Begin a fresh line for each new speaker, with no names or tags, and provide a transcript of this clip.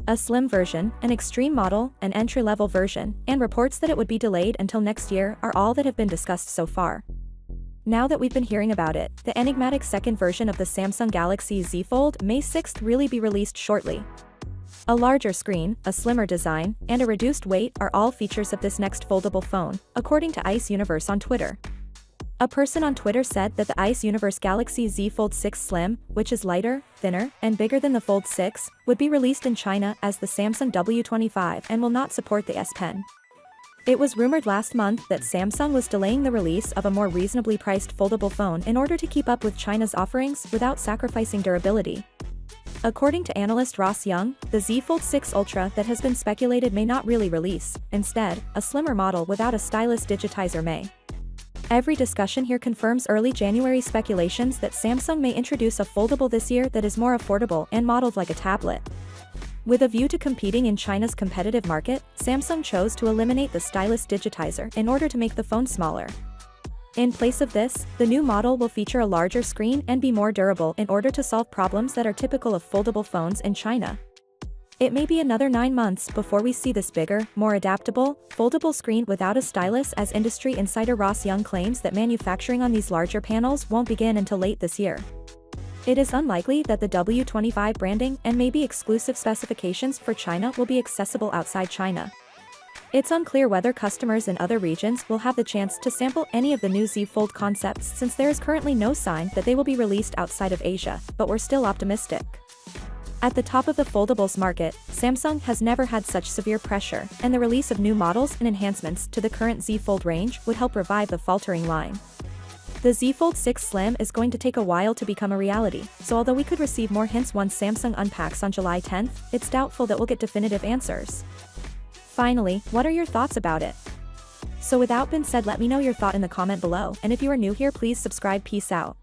A slim version, an extreme model, an entry-level version, and reports that it would be delayed until next year are all that have been discussed so far. Now that we've been hearing about it, the enigmatic second version of the Samsung Galaxy Z Fold may 6th really be released shortly. A larger screen, a slimmer design, and a reduced weight are all features of this next foldable phone, according to Ice Universe on Twitter. A person on Twitter said that the Ice Universe Galaxy Z Fold 6 Slim, which is lighter, thinner, and bigger than the Fold 6, would be released in China as the Samsung W25 and will not support the S Pen. It was rumored last month that Samsung was delaying the release of a more reasonably priced foldable phone in order to keep up with China's offerings without sacrificing durability. According to analyst Ross Young, the Z Fold 6 Ultra that has been speculated may not really release. Instead, a slimmer model without a stylus digitizer may. Every discussion here confirms early January speculations that Samsung may introduce a foldable this year that is more affordable and modeled like a tablet. With a view to competing in China's competitive market, Samsung chose to eliminate the stylus digitizer in order to make the phone smaller. In place of this, the new model will feature a larger screen and be more durable in order to solve problems that are typical of foldable phones in China. It may be another 9 months before we see this bigger, more adaptable, foldable screen without a stylus, as industry insider Ross Young claims that manufacturing on these larger panels won't begin until late this year. It is unlikely that the W25 branding and maybe exclusive specifications for China will be accessible outside China. It's unclear whether customers in other regions will have the chance to sample any of the new Z Fold concepts, since there is currently no sign that they will be released outside of Asia, but we're still optimistic. At the top of the foldables market, Samsung has never had such severe pressure, and the release of new models and enhancements to the current Z Fold range would help revive the faltering line. The Z Fold 6 Slim is going to take a while to become a reality, so although we could receive more hints once Samsung unpacks on July 10th, it's doubtful that we'll get definitive answers. Finally, what are your thoughts about it? So without being said, let me know your thought in the comment below, and if you are new here, please subscribe. Peace out.